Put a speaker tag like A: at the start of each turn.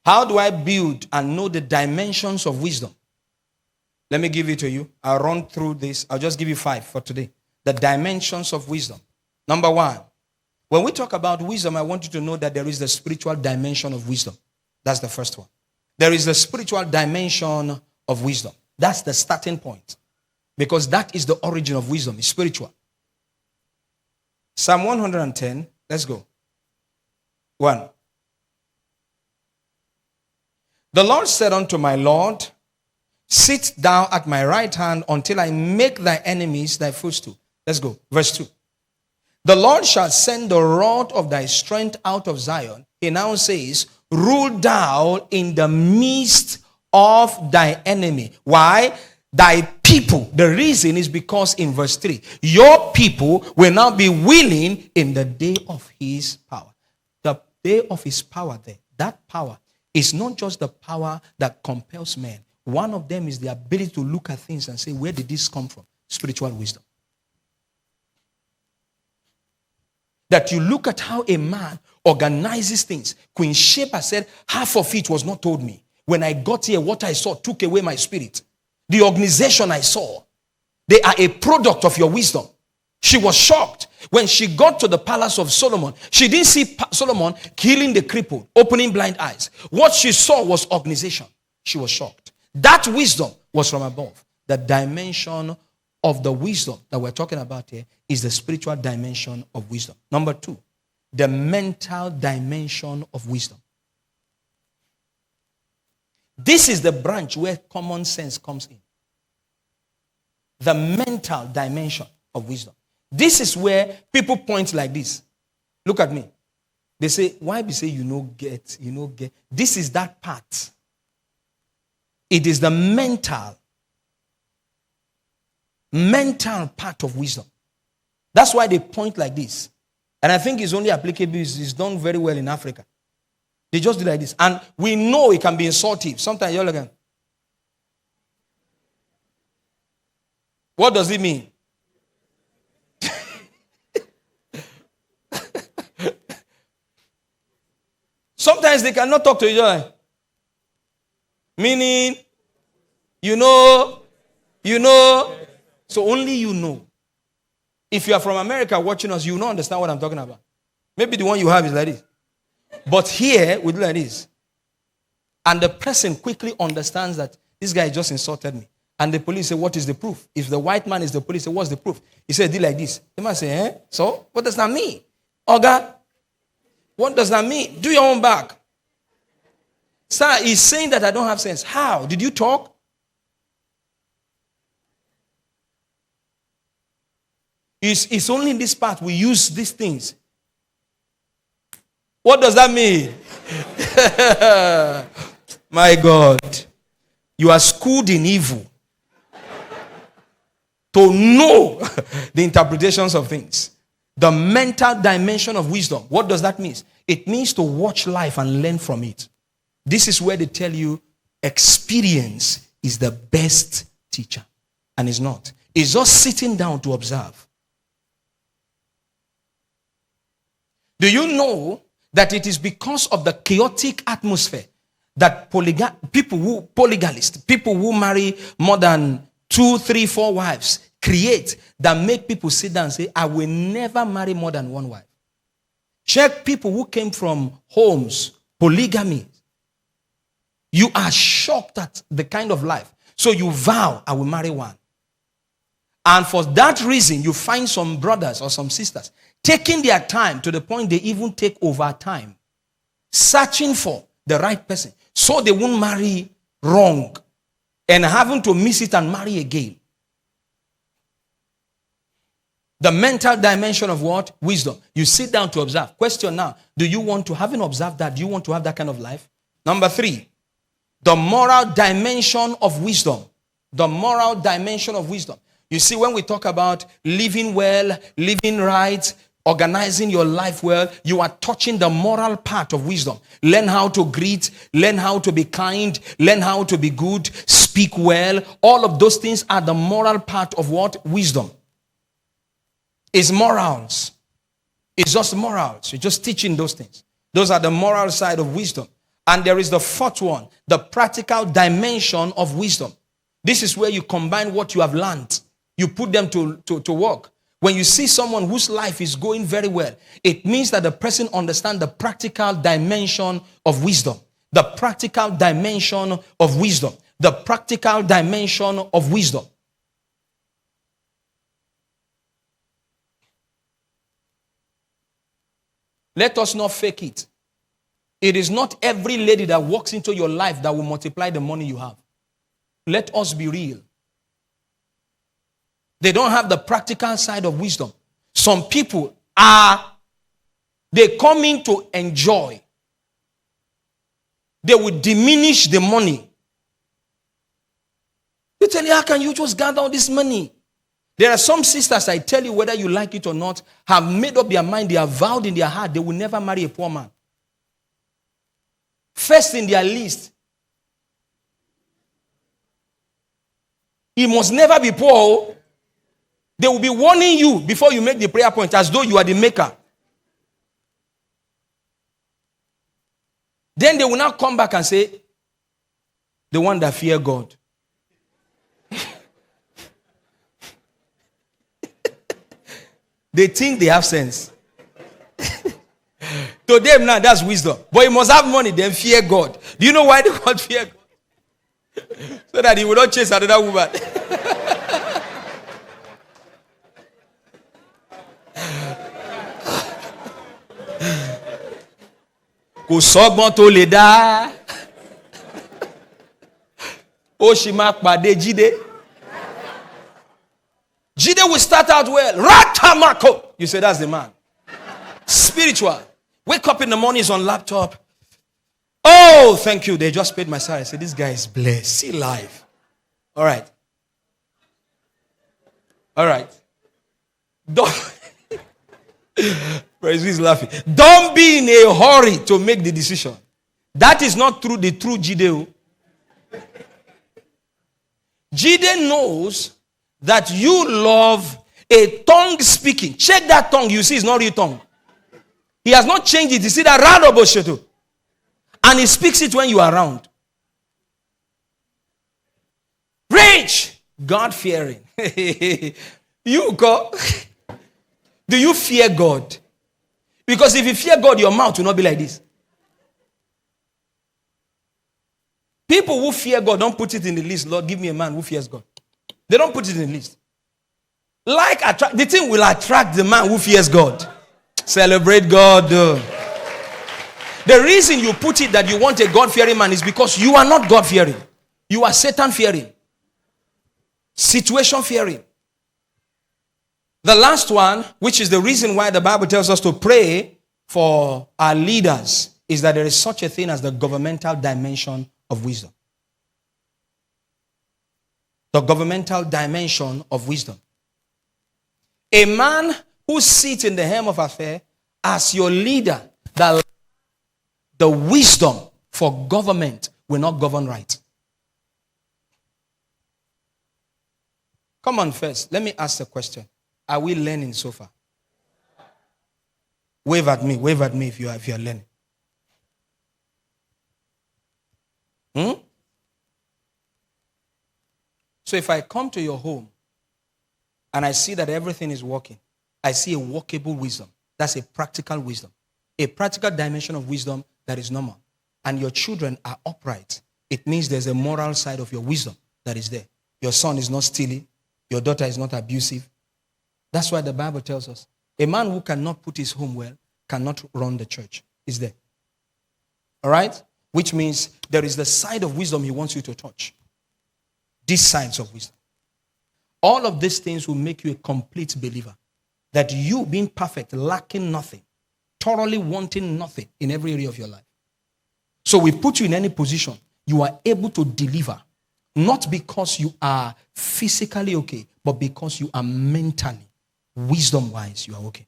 A: How do I build and know the dimensions of wisdom? Let me give it to you. I'll run through this. I'll just give you 5 for today. The dimensions of wisdom. Number 1, when we talk about wisdom, I want you to know that there is the spiritual dimension of wisdom. That's the first one. There is the spiritual dimension of wisdom. That's the starting point. Because that is the origin of wisdom. It's spiritual. Psalm 110. Let's go. 1. The Lord said unto my Lord, sit thou at my right hand until I make thy enemies thy footstool. Let's go. Verse 2. The Lord shall send the rod of thy strength out of Zion. He now says, rule thou in the midst of thy enemy. Why? Thy people. The reason is because in verse 3, your people will now be willing in the day of his power. The day of his power there, that power is not just the power that compels men. One of them is the ability to look at things and say, where did this come from? Spiritual wisdom. That you look at how a man organizes things. Queen Sheba said, half of it was not told me. When I got here, what I saw took away my spirit. The organization I saw, they are a product of your wisdom. She was shocked. When she got to the palace of Solomon, she didn't see Solomon healing the crippled, opening blind eyes. What she saw was organization. She was shocked. That wisdom was from above. The dimension of the wisdom that we're talking about here is the spiritual dimension of wisdom. Number 2, the mental dimension of wisdom. This is the branch where common sense comes in. The mental dimension of wisdom. This is where people point like this. Look at me. They say, why be say you know get? This is that part. It is the mental part of wisdom. That's why they point like this. And I think it's only applicable, it's done very well in Africa. They just do like this. And we know it can be insultive. Sometimes you're like, what does it mean? Sometimes they cannot talk to each other. Meaning, you know. So only you know. If you are from America watching us, you will not understand what I'm talking about. Maybe the one you have is like this. But here, we do like this. And the person quickly understands that this guy just insulted me. And the police say, what is the proof? If the white man is the police, say, what's the proof? He said, do like this. They must say, so what does that mean? Oga, what does that mean? Do your own back. Sir, he's saying that I don't have sense. How? Did you talk? It's only in this part we use these things. What does that mean? My God. You are schooled in evil. To know the interpretations of things. The mental dimension of wisdom. What does that mean? It means to watch life and learn from it. This is where they tell you experience is the best teacher. And it's not. It's just sitting down to observe. Do you know that it is because of the chaotic atmosphere that people who marry more than 2, 3, 4 wives create that make people sit down and say, I will never marry more than one wife. Check people who came from homes, polygamy. You are shocked at the kind of life. So you vow, I will marry one. And for that reason, you find some brothers or some sisters taking their time to the point they even take over time, searching for the right person so they won't marry wrong and having to miss it and marry again. The mental dimension of what? Wisdom. You sit down to observe. Question now, do you want to, having observed that, do you want to have that kind of life? Number 3, the moral dimension of wisdom. The moral dimension of wisdom. You see, when we talk about living well, living right, organizing your life well, you are touching the moral part of wisdom. Learn how to greet, learn how to be kind, learn how to be good, speak well. All of those things are the moral part of what? Wisdom. It's morals. It's just morals. You're just teaching those things. Those are the moral side of wisdom. And there is the fourth one, the practical dimension of wisdom. This is where you combine what you have learned. You put them to work. When you see someone whose life is going very well, it means that the person understands the practical dimension of wisdom. The practical dimension of wisdom. The practical dimension of wisdom. Let us not fake it. It is not every lady that walks into your life that will multiply the money you have. Let us be real. They don't have the practical side of wisdom. Some people they come in to enjoy. They will diminish the money. You tell you, how can you just gather all this money? There are some sisters, I tell you, whether you like it or not, have made up their mind, they have vowed in their heart, they will never marry a poor man. First in their list, he must never be poor. They will be warning you before you make the prayer point as though you are the maker. Then they will now come back and say, the one that fear God. They think they have sense. To them now, that's wisdom. But you must have money, then fear God. Do you know why they call fear God? So that he will not chase another woman. Kò sọ́gbọ́n tó lè dá. Ó ṣì máa pàdé Jídé. Jídé will start out well. Ratamako. You say that's the man. Spiritual. Wake up in the mornings on laptop. Oh, thank you. They just paid my salary. I said, this guy is blessed. See life. All right. All right. Don't. Praise is laughing. Don't be in a hurry to make the decision. That is not true. The true Jídé. Jídé knows that you love a tongue speaking. Check that tongue. You see, it's not real tongue. He has not changed it. You see that Radobosheto. And he speaks it when you are around. Rage. God fearing. You go. Do you fear God? Because if you fear God, your mouth will not be like this. People who fear God don't put it in the list. Lord, give me a man who fears God. They don't put it in the list. The thing will attract the man who fears God. Celebrate God. The reason you put it that you want a God-fearing man is because you are not God-fearing. You are Satan-fearing. Situation-fearing. The last one, which is the reason why the Bible tells us to pray for our leaders, is that there is such a thing as the governmental dimension of wisdom. The governmental dimension of wisdom. A man who sits in the helm of affairs as your leader, that the wisdom for government will not govern right. Come on first. Let me ask a question. Are we learning so far? Wave at me if you are learning. So if I come to your home and I see that everything is working, I see a workable wisdom. That's a practical wisdom. A practical dimension of wisdom that is normal. And your children are upright. It means there's a moral side of your wisdom that is there. Your son is not stealing. Your daughter is not abusive. That's why the Bible tells us a man who cannot put his home well cannot run the church. Is there. All right? Which means there is the side of wisdom he wants you to touch. These sides of wisdom. All of these things will make you a complete believer. That you being perfect, lacking nothing, thoroughly wanting nothing in every area of your life. So we put you in any position, you are able to deliver. Not because you are physically okay, but because you are mentally, wisdom-wise, you are okay.